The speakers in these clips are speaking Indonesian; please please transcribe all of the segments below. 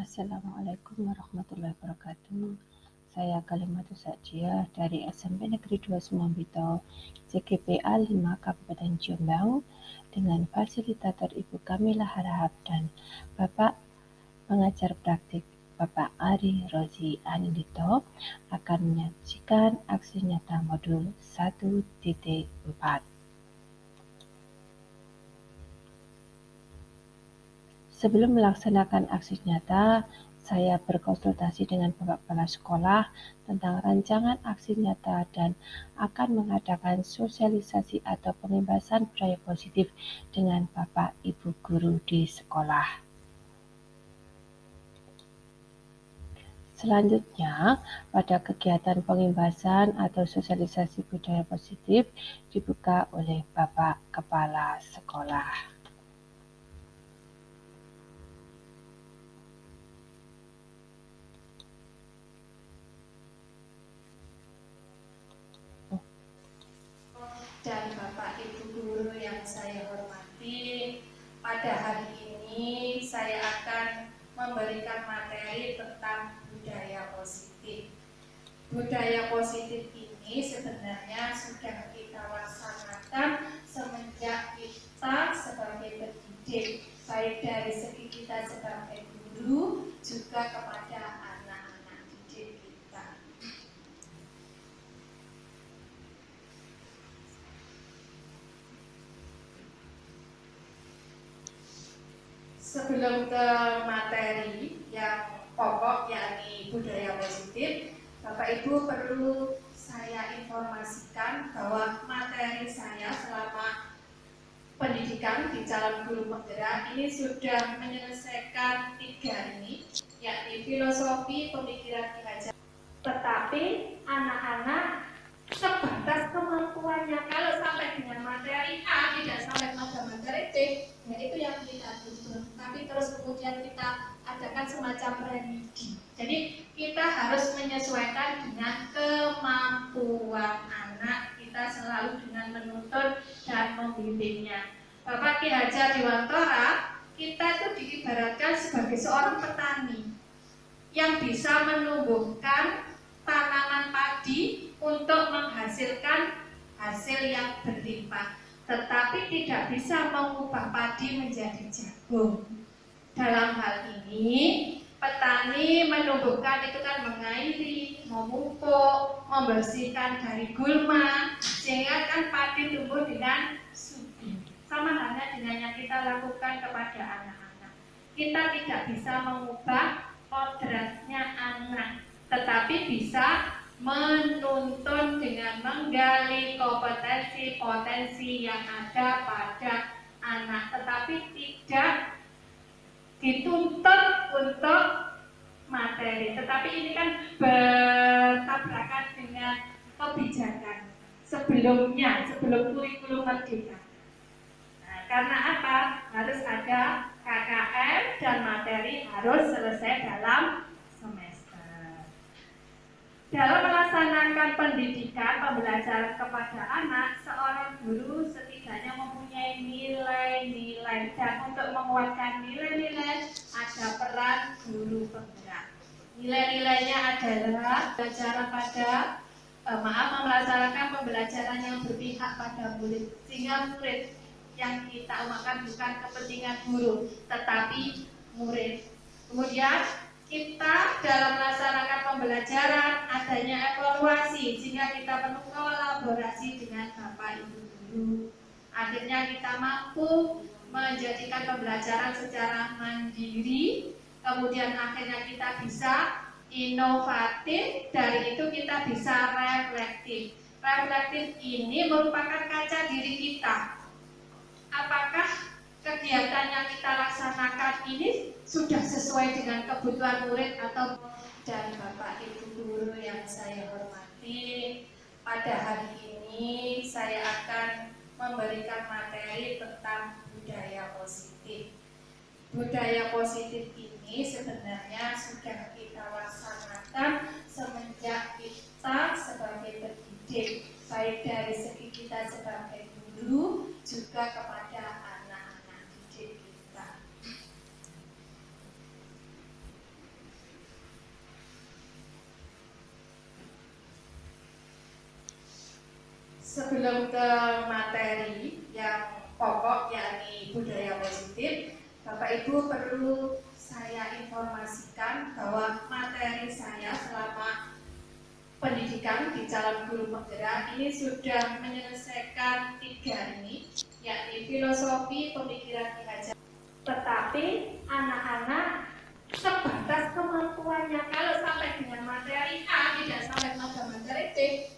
Assalamualaikum warahmatullahi wabarakatuh. Saya Kalimatus Sajiah dari SMP Negeri 2 Sumbito, CGPA 5 Kabupaten Jombang, dengan fasilitator Ibu Kamila Harahap dan Bapak pengajar praktik Bapak Ari Rozi Anindito akan menyajikan aksi nyata modul 1.4. Sebelum melaksanakan aksi nyata, saya berkonsultasi dengan Bapak Kepala Sekolah tentang rancangan aksi nyata dan akan mengadakan sosialisasi atau pembebasan budaya positif dengan Bapak Ibu Guru di sekolah. Selanjutnya, pada kegiatan pembebasan atau sosialisasi budaya positif dibuka oleh Bapak Kepala Sekolah. Dan Bapak Ibu Guru yang saya hormati, pada hari ini saya akan memberikan materi tentang budaya positif. Budaya positif ini sebenarnya sudah kita laksanakan semenjak kita sebagai pendidik, baik dari segi kita sebagai guru juga kepada anak-anak didik kita. Sebelum ke materi yang pokok yakni budaya positif, Bapak Ibu perlu saya informasikan bahwa materi saya selama pendidikan di calon guru penggerak ini sudah menyelesaikan 3 ini, yakni filosofi pemikiran Ki Hajar. Tetapi anak-anak sebatas kemampuannya, kalau sampai dengan materi A tidak sampai pada materi B, ya itu yang kita tuntut. Tapi terus kemudian kita adakan semacam remedi. Jadi kita harus menyesuaikan dengan kemampuan anak kita, selalu dengan menuntun dan membimbingnya. Bapak Ki Hajar Dewantara kita itu diibaratkan sebagai seorang petani yang bisa menumbuhkan tanaman padi untuk menghasilkan hasil yang berlimpah, tetapi tidak bisa mengubah padi menjadi jagung. Dalam hal ini, petani menumbuhkan itu kan mengairi, memupuk, membersihkan dari gulma, sehingga kan padi tumbuh dengan subur. Sama halnya dengan yang kita lakukan kepada anak-anak. Kita tidak bisa mengubah kodratnya anak, tetapi bisa menuntun dengan menggali kompetensi-potensi yang ada pada anak, tetapi tidak dituntut untuk materi. Tetapi ini kan bertabrakan dengan kebijakan sebelumnya, sebelum kurikulum merdeka. Nah, karena apa? Harus ada KKM dan materi harus selesai dalam semester. Dalam melaksanakan pendidikan pembelajaran kepada anak, seorang guru setidaknya mempunyai nilai-nilai, dan untuk menguatkan nilai-nilai ada peran guru penggerak. Nilai-nilainya adalah belajar pada melaksanakan pembelajaran yang berpihak pada murid, sehingga murid yang kita umakan bukan kepentingan guru, tetapi murid. Kemudian kita dalam melaksanakan pembelajaran adanya evaluasi, sehingga kita perlu kolaborasi dengan Bapak Ibu guru. Akhirnya kita mampu menjadikan pembelajaran secara mandiri, kemudian akhirnya kita bisa inovatif, dari itu kita bisa reflektif. Reflektif ini merupakan kaca diri kita. Apakah kegiatan yang kita laksanakan ini sudah sesuai dengan kebutuhan murid atau. Dan Bapak Ibu guru yang saya hormati, pada hari ini saya akan memberikan materi tentang budaya positif. Budaya positif ini sebenarnya sudah kita laksanakan semenjak kita sebagai pendidik, baik dari segi kita sebagai guru juga kepada anak-anak didik kita. Sebelum ke materi yang pokok yakni budaya positif, Bapak Ibu perlu saya informasikan bahwa materi saya selama pendidikan di calon guru penggerak ini sudah menyelesaikan 3 ini, yakni filosofi pemikiran Ki Hajar. Tetapi anak-anak sebatas kemampuannya, kalau sampai dengan materi A tidak sampai pada materi B,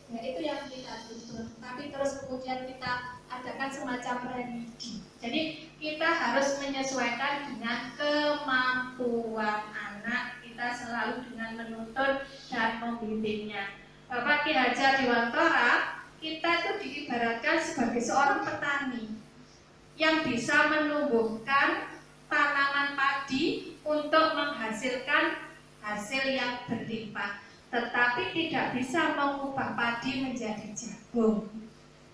ya itu yang kita tuntut. Tapi terus kemudian kita adakan semacam remedi. Jadi kita harus menyesuaikan dengan kemampuan anak kita, selalu dengan menuntun dan membimbingnya. Bapak Ki Hajar Dewantara, kita itu diibaratkan sebagai seorang petani yang bisa menumbuhkan tanaman padi untuk menghasilkan hasil yang berlimpah, tetapi tidak bisa mengubah padi menjadi jagung.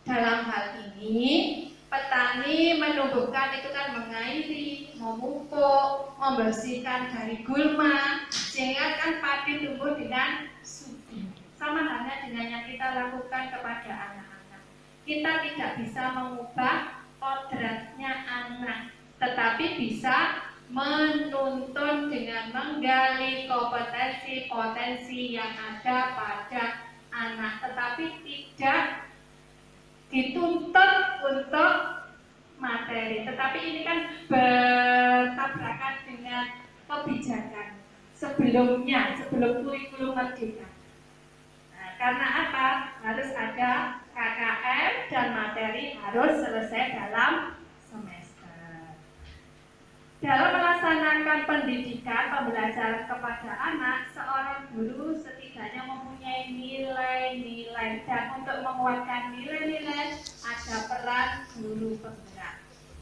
Dalam hal ini, petani menumbuhkan itu kan mengairi, memupuk, membersihkan dari gulma, sehingga kan padi tumbuh dengan subur. Sama halnya dengan yang kita lakukan kepada anak-anak. Kita tidak bisa mengubah kodratnya anak, tetapi bisa menuntun dengan menggali kompetensi-potensi yang ada pada anak, tetapi tidak dituntut untuk materi. Tetapi ini kan bertabrakan dengan kebijakan sebelumnya, sebelum kurikulum merdeka. Nah, karena apa? Harus ada KKM dan materi harus selesai dalam semester. Dalam melaksanakan pendidikan pembelajaran kepada anak, seorang guru setidaknya mempunyai nilai-nilai, dan untuk menguatkan nilai-nilai ada peran guru penggerak.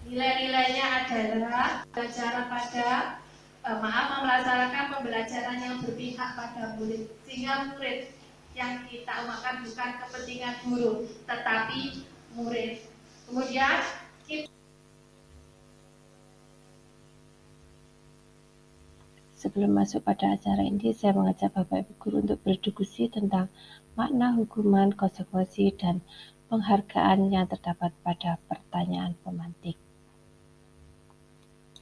Nilai-nilainya adalah belajar pada melaksanakan pembelajaran yang berpihak pada murid, sehingga murid yang kita umakan bukan kepentingan guru, tetapi murid. Kemudian Sebelum masuk pada acara ini, saya mengajak Bapak Ibu Guru untuk berdiskusi tentang makna hukuman, konsekuensi, dan penghargaan yang terdapat pada pertanyaan pemantik.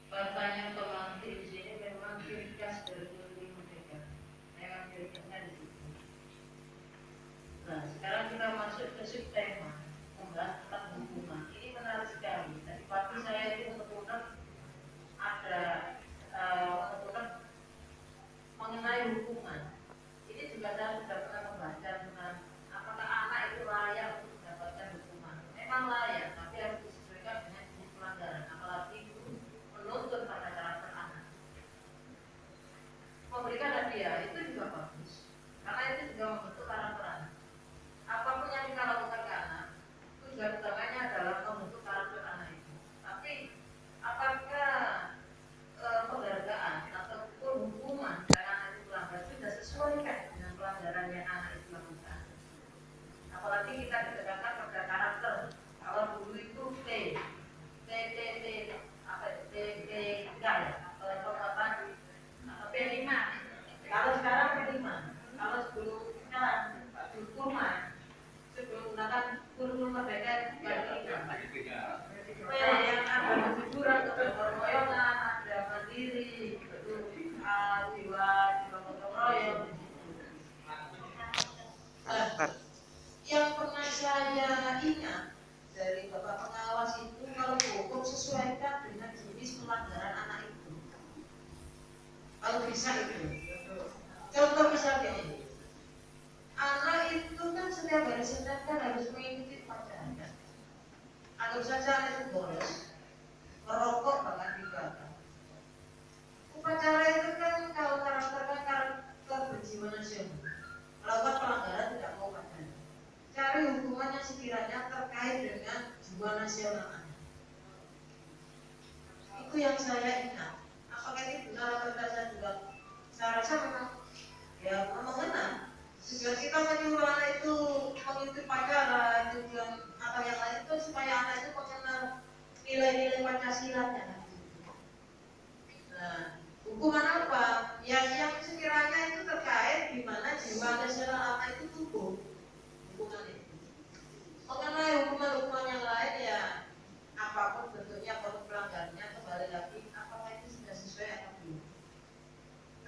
Pertanyaan pemantik di sini memang ciri khas dari kurikulum merdeka. Memang ciri khasnya di situ. Nah, sekarang kita masuk ke subtema, membahas tentang hukuman. Ini menarik sekali. Tadi pagi saya itu kebetulan ada mengenai hukuman. Ini juga saya sudah pernah membaca tentang apakah anak itu layak untuk mendapatkan hukuman. Memang layak, tapi harus disesuaikan dengan jenis pelanggaran, apalagi menuntut pada karakter anak. Memberikan hadiah itu juga bagus, karena itu juga membentuk karakter anak. Apapun yang kita lakukan ke anak, tujuan utamanya adalah membentuk karakter anak itu. Tapi apakah penghargaan ataupun hukuman yang anak itu melanggar sudah sesuai dengan pelanggaran yang anak itu lakukan? Apalagi kita ditekankan pada karakter. Kalau dulu itu T, level apa? P5. Kalau sekarang P5. Kalau sebelumnya hukuman, sebelum menggunakan kurikulum merdeka yang ada kejujuran, kegotong-royongan, ada mandiri, jiwa gotong royong. Yang pernah saya ingat dari Bapak pengawas itu, kalau hukum sesuaikan dengan jenis pelanggaran anak itu. Kalau bisa itu. Contoh misalnya ini, anak itu kan setiap hari Senin kan harus mengikuti upacara. Anggap saja anak itu bolos, merokok bahkan dibakar. Upacara itu kan kalau karakternya karakter berjiwa nasional, melakukan pelanggaran tidak mau upacara. Cari hukuman yang sekiranya terkait dengan jiwa nasional anak. Itu yang saya ingat. Apakah ini benar atau tidak saya juga? Saya rasa memang ya mengenal. Tujuan kita menyuruh anak itu mengikuti upacara, tujuan atau yang lain itu supaya anak itu mengenal nilai-nilai Pancasila-nya. Nah, hukuman apa? Yang sekiranya itu terkait di mana jiwa nasional anak itu tumbuh. Hukuman itu. Mengenai hukuman-hukuman yang lain ya, apapun bentuknya kalau pelanggarannya kembali lagi apakah itu sudah sesuai atau belum.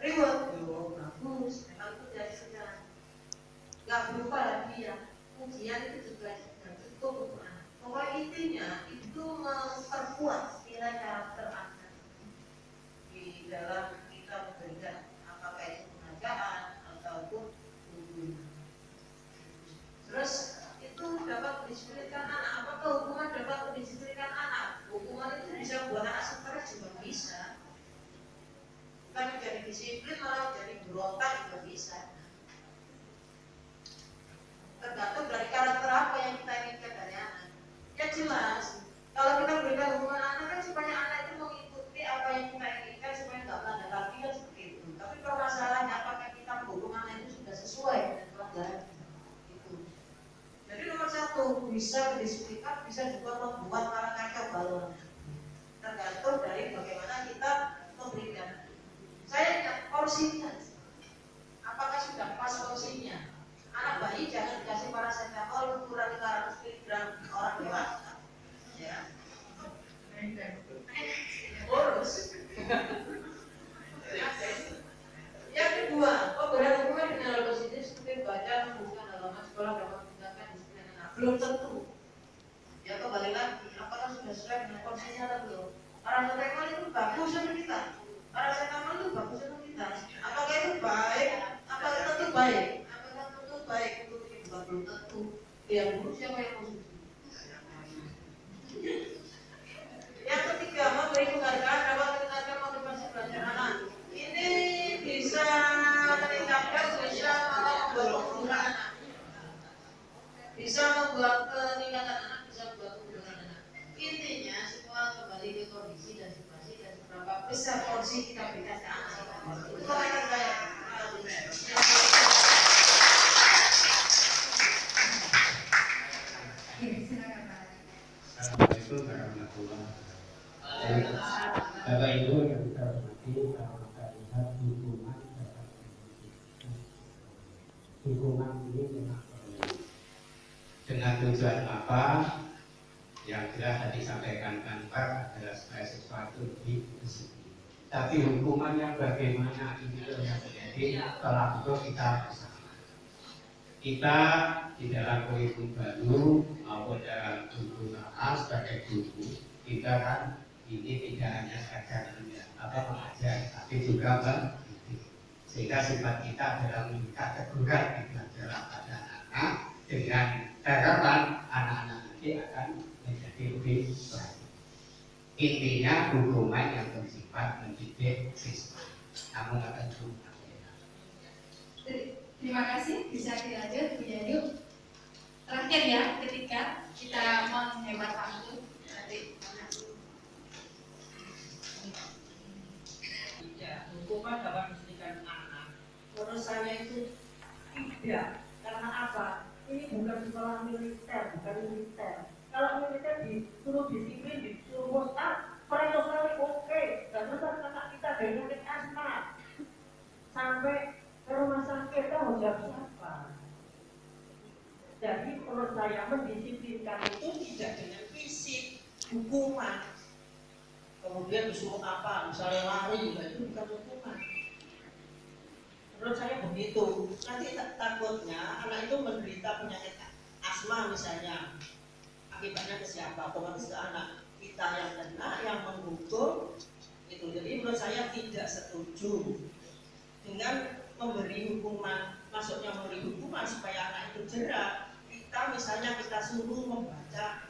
Reward, bagus, memang itu dari sejarah. Gak berupa lagi ya, ujian itu juga sudah cukup untuk anak. Pokoknya intinya itu memperkuat nilai karakter anak di dalam kita memberikan apakah itu penghargaan ataupun hukuman. Terus itu dapat mendisiplinkan anak. Apakah hukuman dapat mendisiplinkan anak? Hukuman itu bisa buat anak stres juga bisa. Bukan menjadi disiplin malah jadi berontak juga bisa. Tergantung dari karakter apa yang kita inginkan dari anak. Ya jelas, kalau kita berikan hukuman anak kan supaya anak itu mengikuti apa yang kita inginkan supaya nggak melanggar lagi kan seperti itu. Tapi permasalahannya apakah kita menghukum anak itu sudah sesuai dengan pelanggaran itu. Jadi nomor satu bisa mendisiplinkan, bisa juga membuat malah kacau balau. Tergantung dari bagaimana kita memberikan. Saya ingat porsinya, apakah sudah pas porsinya? Anak bayi jangan dikasih paracetamol ukuran 500 mg orang dewasa. Ya. Urus. Yang kedua, pemberian hukuman dengan hal positif seperti baca, membuka halaman sekolah dapat meningkatkan disiplin anak. Belum tentu. Ya kembali lagi, apakah sudah sesuai dengan porsinya atau belum? Paracetamol itu bagus untuk kita. Paracetamol itu bagus untuk kita. Apakah itu baik? Apakah tentu baik? Apakah tentu baik untuk kita? Belum tentu. Yang buruk siapa yang konsumsi? Yang ketiga, memberi penghargaan dapat meningkatkan motivasi belajar anak. Ini bisa meningkatkan, bisa malah membuat kemunduran anak. Bisa membuat peningkatan anak, bisa membuat kemunduran anak. Intinya semua kembali ke kondisi dan situasi dan seberapa besar porsi kita berikan ke anak. Itu komentar saya. Assalamualaikum warahmatullahi wabarakatuh. Bapak Ibu yang kita hormati, kalau kita lihat hukuman ini memang dengan tujuan apa? Yang jelas tadi sampaikan Anwar adalah supaya sesuatu lebih disiplin. Tapi hukuman yang bagaimana ini yang menjadi tolak ukur kita bersama. Kita di dalam kurikulum baru maupun dalam buku lama sebagai guru, kita kan ini tidak hanya sekadar mengajar, tapi juga mendidik. Sehingga sifat kita adalah mengkategorikan di pelajaran pada anak dengan harapan anak-anak nanti akan menjadi lebih baik. Intinya hukuman yang bersifat mendidik siswa, namun akan juga. Terima kasih, bisa dilanjut Bu Yayu. Terakhir ya, ketika kita menghemat waktu nanti. Ya, hukuman dapat mendisiplinkan anak. Menurut saya itu tidak. Karena apa? Ini bukan sekolah militer, bukan militer. Kalau militer disuruh disiplin, disuruh mustah, perintah sekali oke. Dan besar anak kita dari unit asma sampai ke rumah sakit tahu jawab siapa? Jadi menurut saya mendisiplinkan itu tidak dengan fisik, hukuman. Kemudian disuruh apa? Misalnya lari juga itu bukan hukuman. Menurut saya begitu. Nanti takutnya anak itu menderita penyakit asma misalnya. Akibatnya ke siapa? Otomatis ke anak kita yang kena, yang menghukum itu. Jadi menurut saya tidak setuju dengan memberi hukuman, maksudnya memberi hukuman supaya anak itu jerah. Kita misalnya kita suruh membaca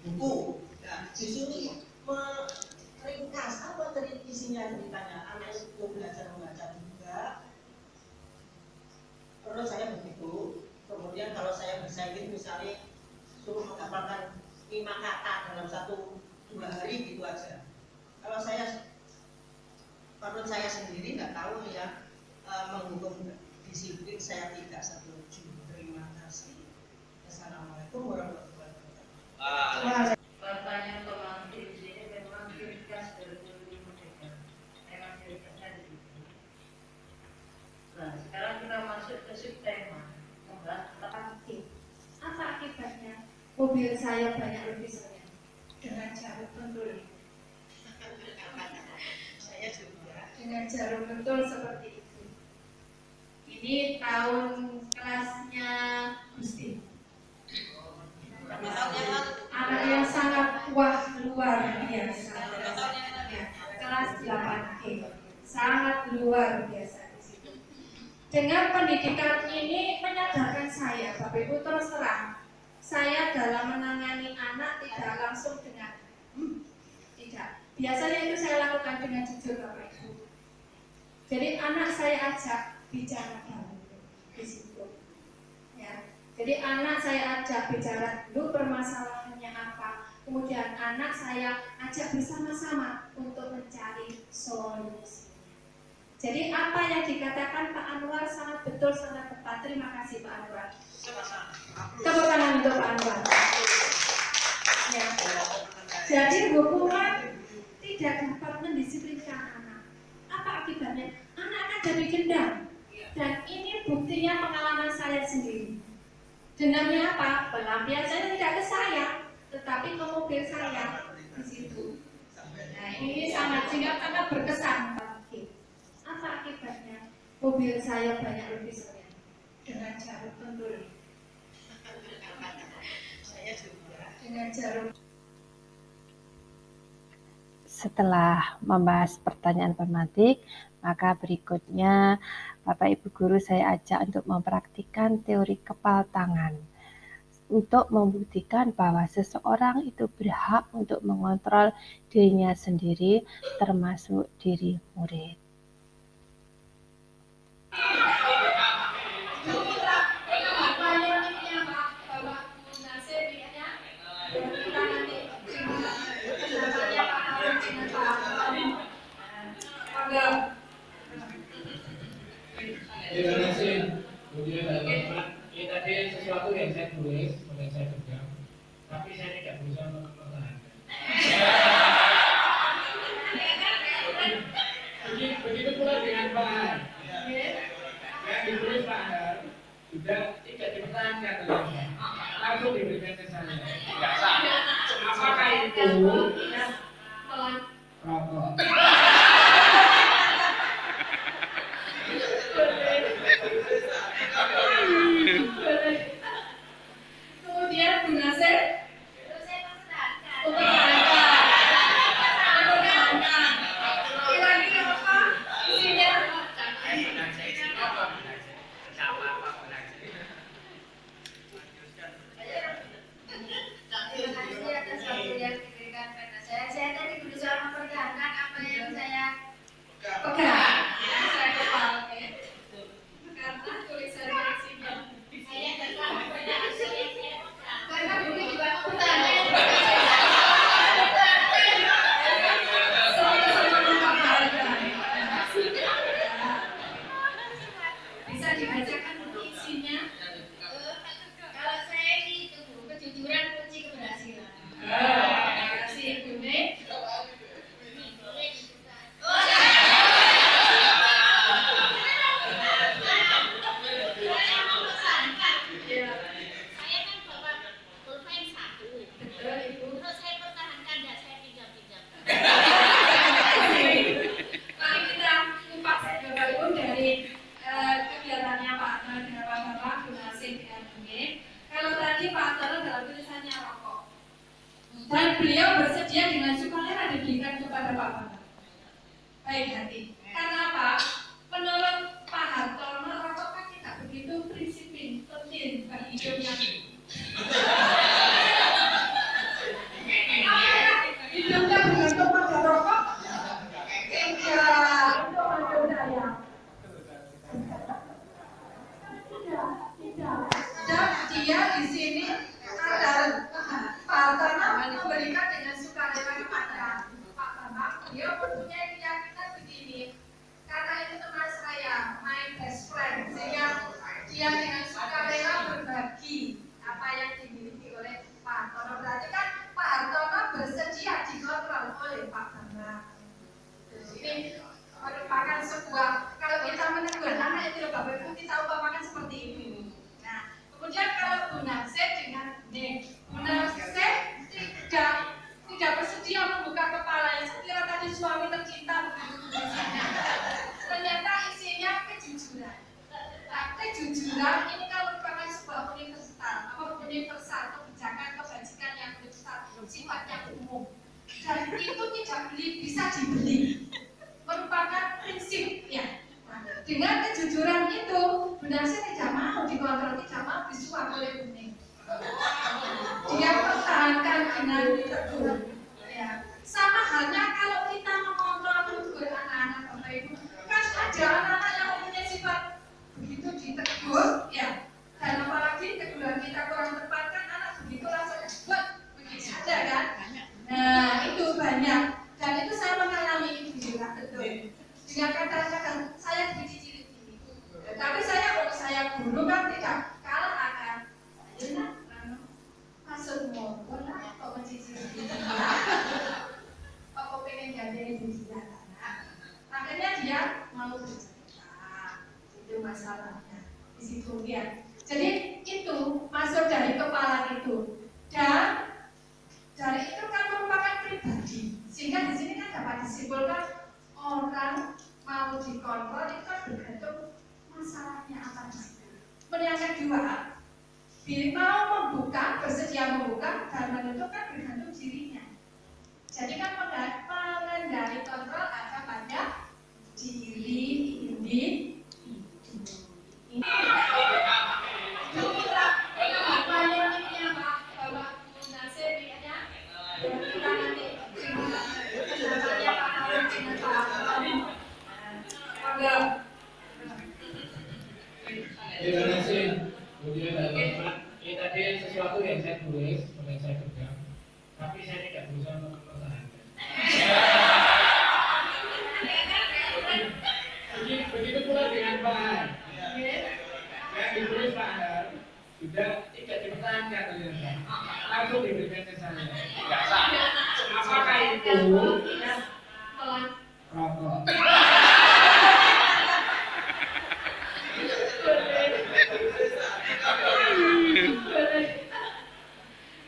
buku, nah, disuruh meringkas apa dari isinya ceritanya. Anak itu belajar membaca juga. Terus saya begitu. Kemudian kalau saya bahasa Inggris misalnya suruh menghafalkan 5 kata dalam 1-2 hari gitu aja. Kalau saya menurut saya sendiri nggak tahu ya, menghukum disiplin saya tidak setuju. Terima kasih. Assalamualaikum warahmatullahi wabarakatuh. Pertanyaan pemantik di sini memang ringkas dari merdeka. Memang ringkasnya di situ. Nah, sekarang kita masuk ke subtema. Membahas tentang Apa akibatnya? mobil saya banyak lukisannya dengan jarum pentul. Saya juga. Dengan jarum pentul seperti itu. Ini tahun kelasnya Gusti. Anak yang sangat luar biasa. Ya, kelas 8G. Sangat luar biasa di situ. Dengan pendidikan ini menyadarkan saya, Bapak Ibu, terus terang, saya dalam menangani anak tidak langsung dengan tidak. Biasanya itu saya lakukan dengan jujur, Bapak Ibu. Jadi anak saya ajak bicara dulu di situ. Ya. Jadi anak saya ajak bicara dulu permasalahannya apa. Kemudian anak saya ajak bersama-sama untuk mencari solusi. Jadi apa yang dikatakan Pak Anwar sangat betul, sangat tepat. Terima kasih Pak Anwar. Tepuk tangan untuk Pak Anwar. Ya. Jadi hukuman tidak dapat mendisiplinkan anak. Apa akibatnya? Anak akan jadi dendam. Dan ini buktinya pengalaman saya sendiri. Dendamnya apa? Pelampiasannya tidak ke saya, tetapi ke mobil saya di situ. Nah ini sangat berkesan. Apa akibatnya? Mobil saya banyak lukisannya dengan jarum pentul. Saya juga. Dengan jarum. Setelah membahas pertanyaan pematik, maka berikutnya Bapak Ibu Guru saya ajak untuk mempraktikkan teori kepal tangan untuk membuktikan bahwa seseorang itu berhak untuk mengontrol dirinya sendiri termasuk diri murid. Terima kasih. Kemudian ini tadi sesuatu yang saya tulis, yang saya pegang, tapi saya tidak berusaha mempertahankan. Begitu pula dengan Pak Har. Yang ditulis Pak Har juga tidak dipertahankan, langsung diberikan ke saya. Apakah itu rokok? Kemudian Bu Nasir kira-kira apa isinya? Terima kasih atas waktu yang diberikan kepada saya. Saya tadi berusaha mempertahankan apa yang saya pegang. Saya kepal, oke. Karena tulisan isinya. saya tetap pada hasil yang saya pegang. Karena buku juga bisa dibacakan untuk isinya. Kalau saya ini itu Bu, kejujuran kunci keberhasilan. Terima kasih Ibu Nek. Boleh dibuka. Saya mempertahankan. Ya, Saya kan bawa pulpen 1. betul Ibu. Terus saya pertahankan dan saya pinjam-pinjam. Mari kita kupas Bapak Ibu dari kegiatannya Pak Anwar dengan Pak Bapak Bu Nasir dengan Bunge. Kalau tadi Pak Anwar dalam tulisannya rokok, dan beliau bersedia dengan sukarela diberikan kepada Pak Bapak. Baik hati. Karena apa? Menurut Pak Hartono, rokok kan tidak begitu prinsipin, penting bagi hidupnya. Hidupnya bergantung pada rokok. Tidak, itu maksud saya. Dan dia di sini ada Pak Hartono memberikan dengan sukarela kepada Pak Bambang. Dia mempunyai keyakinan begini, karena itu teman saya, my best friend, sehingga dia dengan sukarela berbagi apa yang dimiliki oleh Pak Hartono. Berarti kan Pak Hartono bersedia dikontrol oleh Pak Bambang. Ini merupakan sebuah, kalau kita menegur anak itu Bapak Ibu kita umpamakan seperti ini. Nah, kemudian kalau Bu Nasir dengan Bu Nasib tidak bersedia membuka kepalanya. Sekira tadi suami tercinta begitu tulisannya. Ternyata isinya kejujuran. Nah, kejujuran ini kan merupakan sebuah universal kebijakan kebajikan yang universal, sifatnya umum. Dan itu tidak bisa dibeli. Merupakan prinsip ya. Nah, dengan kejujuran itu, Bunda Nasir tidak mau dikontrol, tidak mau disuap oleh Buning. Dia pertahankan dengan tegur. Ya. Sama halnya kalau kita mengontrol menegur anak-anak Bapak Ibu, kan ada anak-anak yang mempunyai sifat begitu ditegur, ya. Dan apalagi teguran kita kurang tepat kan anak begitu langsung buat begitu ada kan? Nah itu banyak dan itu saya mengalami itu juga betul. Dengan kata-kata saya dicicil ini, tapi saya guru kan tidak kalah akan. Maksudmu, kok mencicil ini? Kok pengen ganti cicilan anak? Akhirnya dia mau bercerita, itu masalahnya di situ ya. Jadi itu masuk dari kepala itu dan dari itu kan merupakan pribadi, sehingga di sini kan dapat disimpulkan orang mau dikontrol itu kan bergantung masalahnya apa sih. Yang kedua, mau membuka, bersedia membuka dan menentukan bergantung dirinya. Jadi kan pengendali kontrol ada pada diri individu. Terima kasih. Kemudian ini tadi sesuatu yang saya tulis, yang saya pegang, tapi saya tidak berusaha mempertahankan. Begitu pula dengan Pak Har. Yang ditulis Pak Har sudah tidak dipertahankan ternyata. Langsung diberikan ke saya. Apakah itu rokok?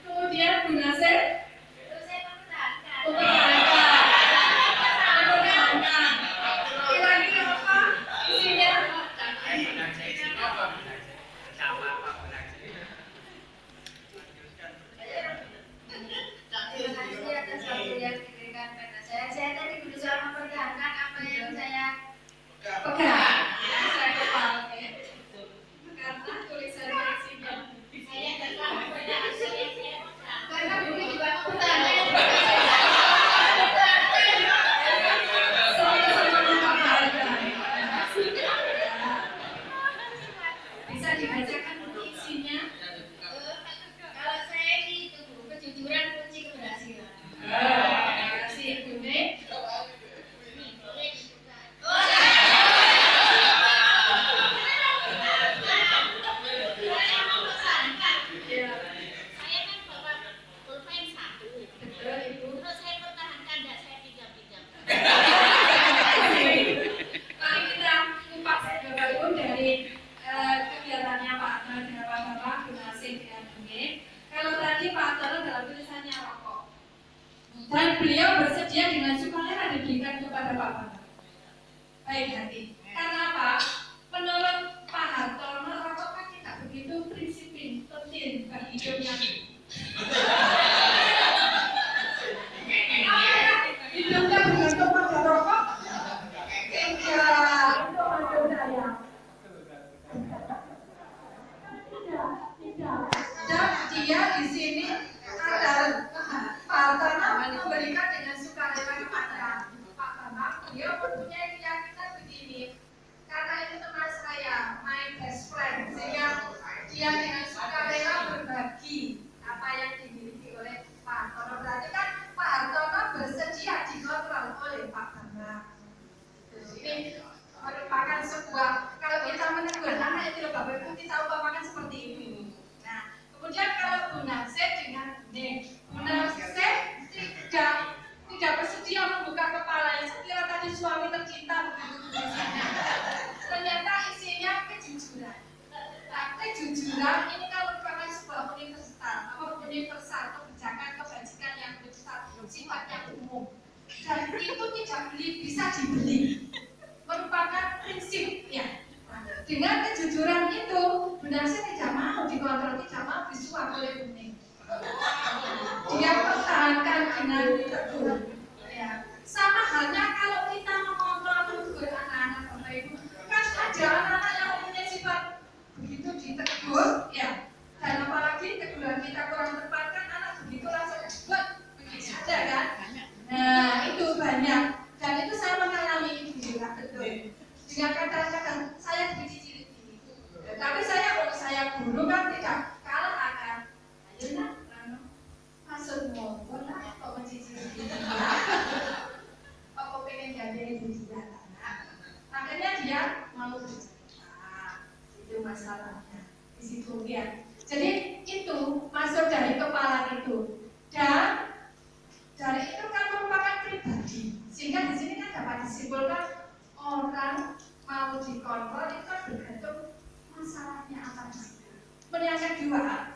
Kemudian Bu Nasir Terus saya mempertahankan. Kira-kira apa isinya? Terima kasih atas waktu yang diberikan pada saya. Saya tadi berusaha mempertahankan apa yang saya Pegang. Saya kepala. Karena tulisannya isinya. saya tetap pada hasil yang saya pegang. Karena buku juga Pertanyaan bisa dibacakan buku isinya. kalau saya itu kejujuran kunci keberhasilan. Terima kasih Bu Nek. Saya kan bawa pulpen 1. Betul Ibu. Terus saya pertahankan dan saya pinjam-pinjam. Mari kita kupas Bapak Ibu dari kegiatannya Pak Tono dengan Pak Bapak Bu Nasir dengan Bu Nek. Kalau tadi Pak Tono dalam tulisannya rokok dan beliau bersedia dengan sukarela diberikan kepada Pak Tono. Baik hati. Karena apa? Menurut Pak Hartono rokok kan tidak begitu prinsipin, penting bagi hidupnya. Hidupnya bergantung pada rokok. Tidak, itu maksud saya. Tidak. Dan dia di sini adalah Pak Hartono memberikan dengan sukarela kepada Pak Bambang. Dia mempunyai keyakinan begini. Karena itu teman saya, my best friend, sehingga dia dengan sukarela berbagi apa yang dimiliki oleh Pak Hartono. Berarti kan Pak Hartono bersedia dikontrol oleh Pak Bambang. Ini merupakan sebuah, kalau kita menegur anak itu Bapak Ibu kita umpamakan seperti ini. Nah, kemudian kalau Bu Nasir dengan Bu Nasir tidak bersedia membuka kepalanya. Sekira tadi suami tercinta begitu tulisannya. Ternyata isinya kejujuran. Nah, kejujuran ini kan merupakan sebuah universal umum dan itu tidak bisa dibeli, merupakan prinsip ya. Dengan kejujuran itu, Bunda Nasir tidak mau dikontrol, tidak mau disuap oleh Bumi. Dia pertahankan dengan teguh. Ya. Sama halnya kalau kita mengontrol menegur anak-anak Bapak Ibu, kan ada anak-anak yang mempunyai sifat begitu ditegur, ya. Dan apalagi teguran kita kurang tepat kan anak begitu langsung buat begitu ada kan? Nah itu banyak dan itu saya mengalami itu juga betul. Dengan kata-kata saya dicicil itu, tapi saya guru kan tidak kalah akan. Ayo nak, masuk motor lah, kok mencicil itu? Kok pengen jadi ibu juga? Akhirnya dia mau bercerita, itu masalahnya di situ ya. Jadi itu masuk dari kepala itu dan dari itu kan merupakan pribadi, sehingga di sini kan dapat disimpulkan orang mau dikontrol itu kan bergantung masalahnya apa saja. Yang kedua,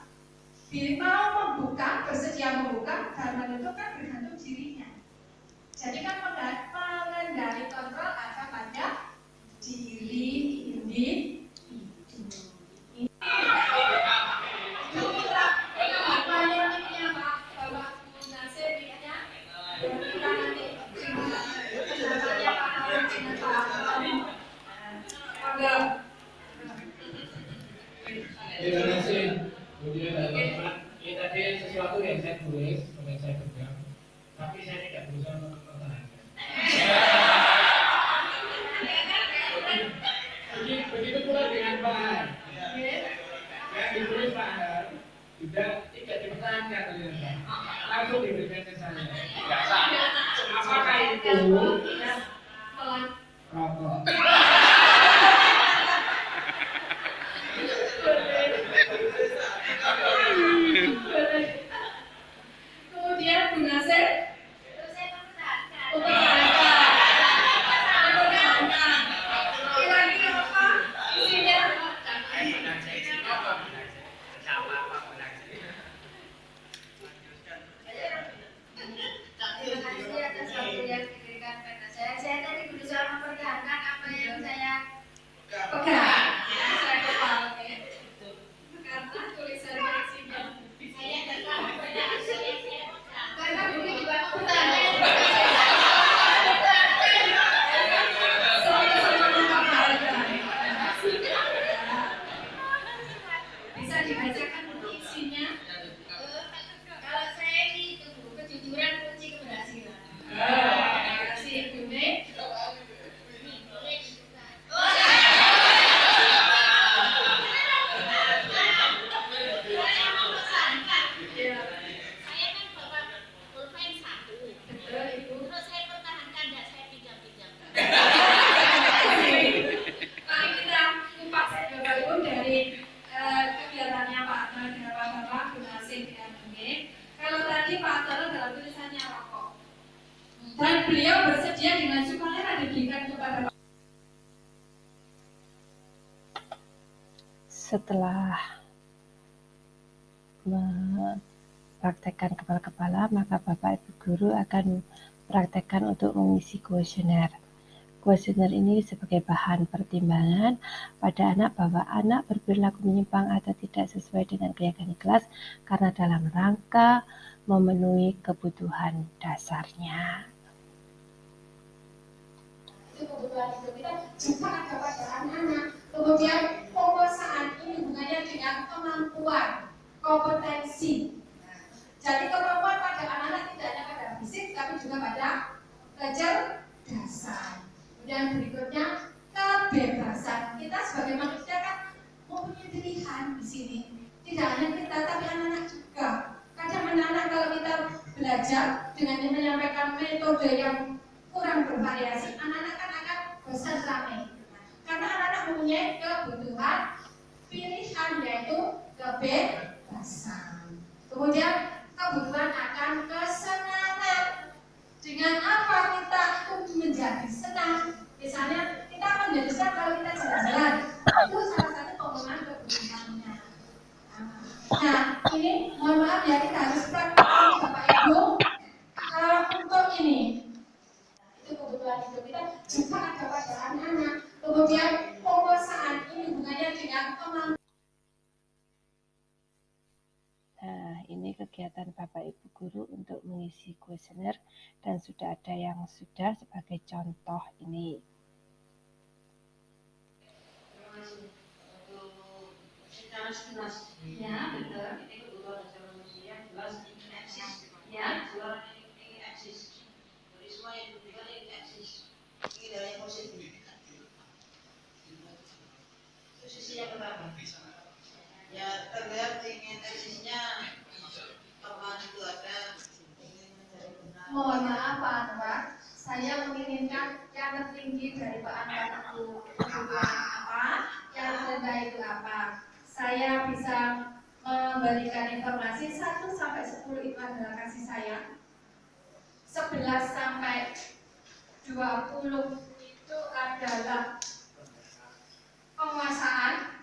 mau membuka, bersedia membuka dan menentukan bergantung dirinya. Jadi kan pengendali kontrol ada pada diri individu. Terima kasih. Kemudian ini tadi sesuatu yang saya tulis, yang saya pegang, tapi saya tidak berusaha mempertahankan. Begitu pula dengan Pak Har. Yang ditulis Pak Har juga tidak dipertahankan oleh Pak. Langsung diberikan ke saya. Apakah itu rokok? Kemudian Bu Nasir Terus saya mempertahankan. Kira-kira apa isinya? Terima kasih atas waktu yang diberikan pada saya. Saya tadi berusaha mempertahankan apa yang saya Pegang. Saya kepal karena tulisannya isinya. tidak tahu pada saya Karena Bumi juga bisa dibacakan buku isinya. kalau saya ini itu kejujuran kunci keberhasilan. Terima kasih Bumi. Saya kan bawa pulpen 1. Terus saya pertahankan dan saya pinjam-pinjam. Mari kita kupas Bapak Ibu dari kegiatannya Pak Atal dengan Bapak Bu Nasir dan Bumi. Kalau tadi Pak Atal dalam tulisannya rokok dan beliau bersedia dengan sukarela diberikan kepada Pak. Setelah mempraktekkan kepala-kepala, maka Bapak Ibu Guru akan praktekkan untuk mengisi kuesioner. Kuesioner ini sebagai bahan pertimbangan pada anak bahwa anak berperilaku menyimpang atau tidak sesuai dengan keyakinan kelas karena dalam rangka memenuhi kebutuhan dasarnya. Itu kebutuhan hidup kita juga ada pada anak-anak. Kemudian penguasaan ini hubungannya dengan kemampuan, kompetensi. Jadi kemampuan pada anak-anak tidak hanya pada fisik, tapi juga pada kecerdasan. Kemudian berikutnya kebebasan. Kita sebagai manusia kan mempunyai pilihan di sini. Tidak hanya kita, tapi anak-anak juga. Kadang anak-anak kalau kita belajar dengan menyampaikan metode yang kurang bervariasi, anak-anak kan akan bosan ramai. Karena anak-anak mempunyai kebutuhan pilihan yaitu kebebasan. Kemudian kebutuhan akan kesenangan. Dengan apa kita menjadi senang? Misalnya kita menjadi senang kalau kita jalan-jalan. Itu salah satu pemenuhan kebutuhannya. Nah, ini mohon maaf ya kita harus praktek Bapak Ibu untuk ini. Itu kebutuhan hidup kita juga ada pada anak-anak. Kemudian penguasaan ini hubungannya dengan kemampuan. Nah, ini kegiatan Bapak Ibu Guru untuk mengisi kuesioner dan sudah ada yang sudah sebagai contoh ini. Terima kasih. Untuk secara sekilas, Ya, betul. ini kebutuhan dasar manusia jelas ingin eksis. Ya. Suara ingin eksis. Dari semua yang diberikan ingin eksis. Ingin hal yang positif. Itu sisi yang pertama. Ya terlihat ingin eksisnya teman itu ada ingin mencari benar. Mohon maaf Pak Anwar, saya menginginkan yang tertinggi dari Pak Anwar itu kebutuhan apa, yang rendah itu apa. Saya bisa memberikan informasi 1 sampai 10 itu adalah kasih sayang, 11 sampai 20 itu adalah penguasaan,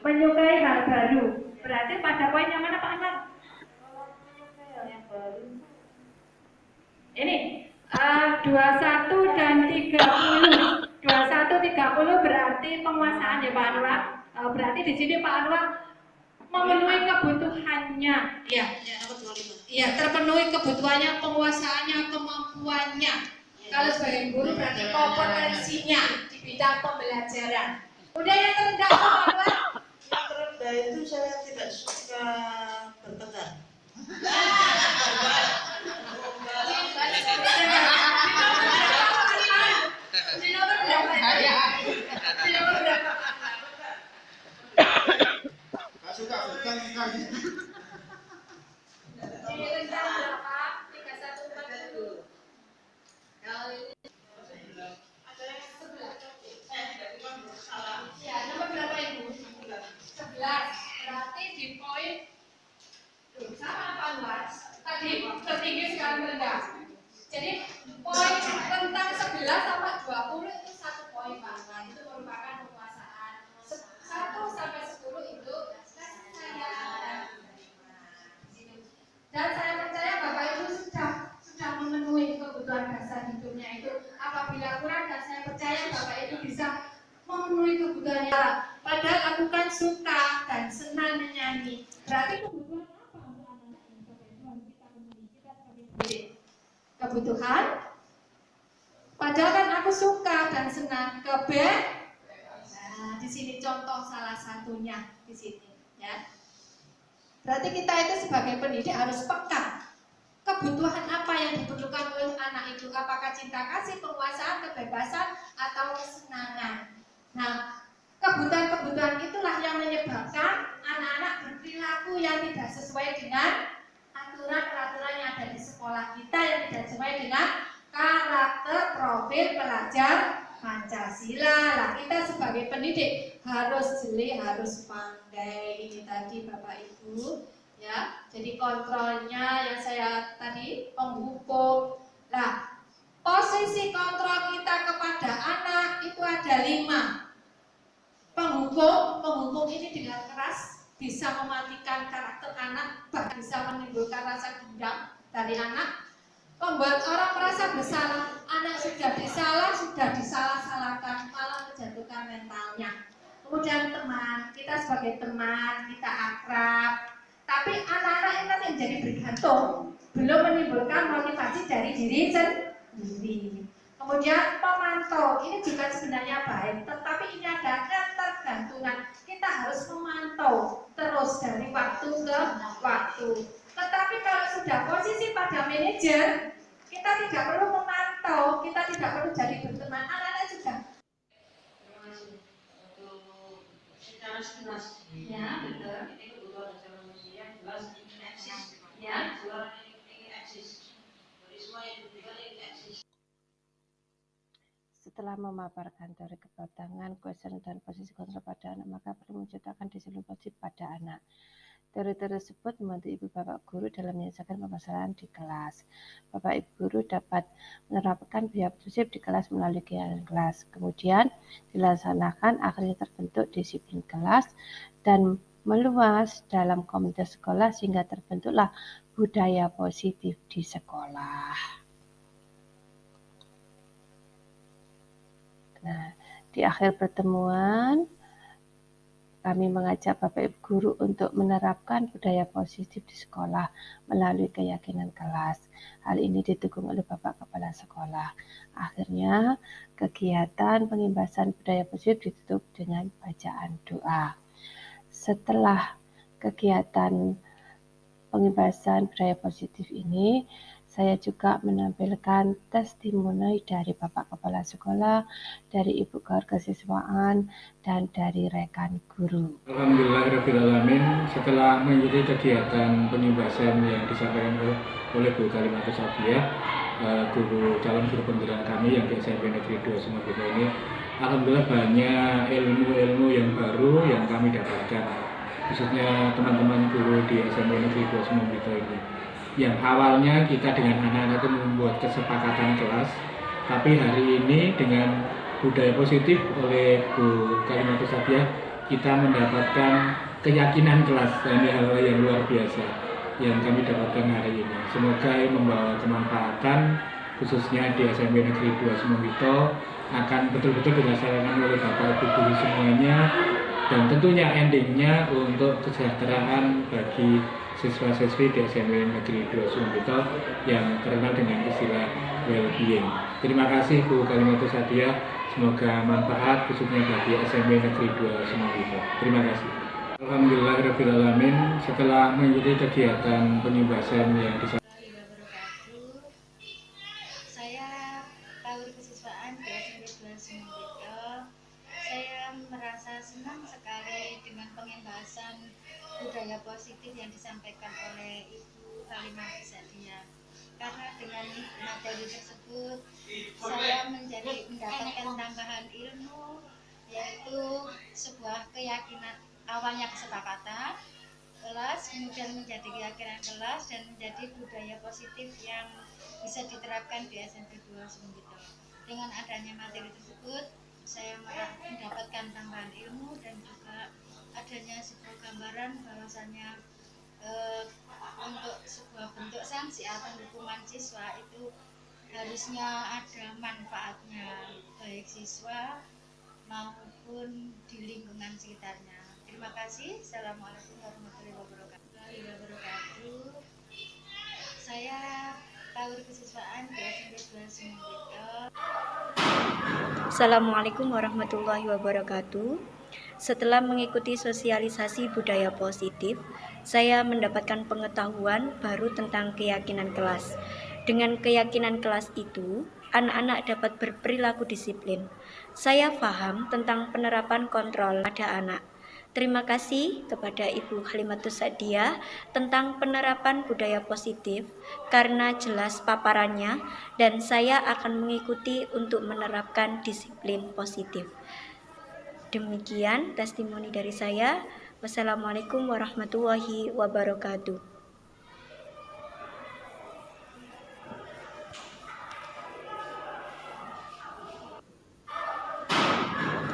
menyukai hal baru. Berarti pada poin yang mana Pak Anwar? Ini 21 dan 30. 21 30 berarti penguasaan ya Pak Anwar. Berarti di sini Pak Anwar memenuhi kebutuhannya. Iya. Ya, nomor 25. Iya, terpenuhi kebutuhannya, penguasaannya, kemampuannya. Kalau sebagai guru berarti kompetensinya di bidang pembelajaran. Udah yang terendah Pak Anwar? Yang terendah itu saya tidak suka bertengkar. Di nomor berapa? Di nomor berapa? Di rendah berapa? 3140. Kalau ini Ada yang 11. Salah. ya nomor berapa Ibu? 11. Berarti di poin sama Pak Anwar. Tadi tertinggi sekarang rendah. Jadi poin tentang 11 sampai 20 itu 1 poin Pak Anwar. Itu merupakan penguasaan. 1 sampai 10 itu kasih sayang. Dan saya percaya Bapak Ibu sudah memenuhi kebutuhan dasar hidupnya itu. Apabila kurang, dan saya percaya Bapak Ibu bisa memenuhi kebutuhannya. Padahal aku kan suka dan senang menyanyi. Berarti kebutuhan apa untuk anak-anak ini Bapak Ibu harus kita penuhi, kita sebagai pendidik. Kebutuhan. Padahal kan aku suka dan senang. Nah, di sini contoh salah satunya di sini, ya. Berarti kita itu sebagai pendidik harus peka. Kebutuhan apa yang diperlukan oleh anak itu? Apakah cinta kasih, penguasaan, kebebasan, atau kesenangan? Nah, kebutuhan-kebutuhan itulah yang menyebabkan anak-anak berperilaku yang tidak sesuai dengan aturan-peraturan yang ada di sekolah kita, yang tidak sesuai dengan karakter profil pelajar Pancasila. Nah, kita sebagai pendidik harus jeli, harus pandai. Ini tadi Bapak Ibu, ya. Jadi kontrolnya yang saya tadi penghukum. Nah, posisi kontrol kita kepada anak itu ada 5. Penghukum ini dengan keras bisa mematikan karakter anak, bahkan bisa menimbulkan rasa dendam dari anak. Membuat orang merasa bersalah, anak sudah disalah-salahkan, malah menjatuhkan mentalnya. Kemudian teman, kita sebagai teman, kita akrab, tapi anak-anak ini nanti menjadi bergantung, belum menimbulkan motivasi dari diri sendiri. Kemudian pemantau, ini juga sebenarnya baik, tetapi ini ada ketergantungan. Kita harus memantau terus dari waktu ke waktu. Tetapi kalau sudah posisi pada manajer, kita tidak perlu memantau, kita tidak perlu jadi berteman. Anak-anak juga. Terima kasih. Untuk secara sekilas, Ya, betul. ini kebutuhan dasar manusia jelas ingin eksis. Ya. Suara ingin eksis. Dari semua yang diberikan ingin eksis. Setelah memaparkan teori kebatangan, kuesioner dan posisi kontrol pada anak, maka perlu menciptakan disiplin positif pada anak. Teori tersebut membantu Ibu Bapak Guru dalam menyelesaikan permasalahan di kelas. Bapak Ibu Guru dapat menerapkan biaya positif di kelas melalui kegiatan kelas. Kemudian dilaksanakan, akhirnya terbentuk disiplin kelas dan meluas dalam komunitas sekolah sehingga terbentuklah budaya positif di sekolah. Nah, di akhir pertemuan, kami mengajak Bapak Ibu Guru untuk menerapkan budaya positif di sekolah melalui keyakinan kelas. Hal ini didukung oleh Bapak Kepala Sekolah. Akhirnya, kegiatan pengimbasan budaya positif ditutup dengan bacaan doa. Setelah kegiatan pengimbasan budaya positif ini, saya juga menampilkan testimoni dari Bapak Kepala Sekolah, dari Ibu Guru Kesiswaan, dan dari rekan guru. Alhamdulillahirrahmanirrahim. Setelah mengikuti kegiatan pengimbasan yang disampaikan oleh Bu Kalimatus Sabiah, calon guru pembinaan kami yang di SMP Negeri 2 Sumarbito ini, alhamdulillah banyak ilmu-ilmu yang baru yang kami dapatkan, khususnya teman-teman guru di SMP Negeri 2 Sumarbito ini. Yang awalnya kita dengan anak-anak itu membuat kesepakatan kelas, tapi hari ini dengan budaya positif oleh Bu Kalimatus Sabiah, kita mendapatkan keyakinan kelas. Ini hal-hal yang luar biasa yang kami dapatkan hari ini. Semoga membawa kemanfaatan, khususnya di SMP Negeri 2 Sumarbito, akan betul-betul dirasakan oleh Bapak Ibu Guru semuanya, dan tentunya endingnya untuk kesejahteraan bagi siswa-siswi di SMP Negeri 2 Sumarbito yang terkenal dengan istilah well-being. Terima kasih Bu Kalimatus Sabiah, semoga manfaat khususnya bagi SMP Negeri 2 Sumarbito. Terima kasih. Alhamdulillahirrahmanirrahim. Setelah mengikuti kegiatan pengimbasan yang Saya Taur Kesiswaan di SMP 2 Sumarbito. Saya merasa senang sekali dengan pengimbasan budaya positif yang disampaikan oleh Ibu Kalimatus Sabiah. Karena dengan materi tersebut saya mendapatkan tambahan ilmu, yaitu sebuah keyakinan, awalnya kesepakatan kelas, kemudian menjadi keyakinan kelas, dan menjadi budaya positif yang bisa diterapkan di SMP 2 Sumarbito. Dengan adanya materi tersebut, saya mendapatkan tambahan ilmu dan juga adanya sebuah gambaran bahwasannya untuk sebuah bentuk sanksi atau hukuman siswa itu harusnya ada manfaatnya baik siswa maupun di lingkungan sekitarnya. Terima kasih. Assalamualaikum warahmatullahi wabarakatuh. Saya Taur Kesiswaan di SMP 2 Sumarbito. Assalamualaikum warahmatullahi wabarakatuh. Setelah mengikuti sosialisasi budaya positif, saya mendapatkan pengetahuan baru tentang keyakinan kelas. Dengan keyakinan kelas itu, anak-anak dapat berperilaku disiplin. Saya paham tentang penerapan kontrol pada anak. Terima kasih kepada Ibu Kalimatus Sabiah tentang penerapan budaya positif karena jelas paparannya, dan saya akan mengikuti untuk menerapkan disiplin positif. Demikian testimoni dari saya. Wassalamualaikum warahmatullahi wabarakatuh.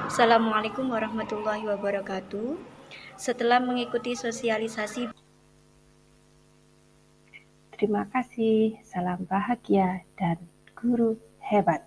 Assalamualaikum warahmatullahi wabarakatuh. Setelah mengikuti sosialisasi, Terima kasih, salam bahagia dan guru hebat.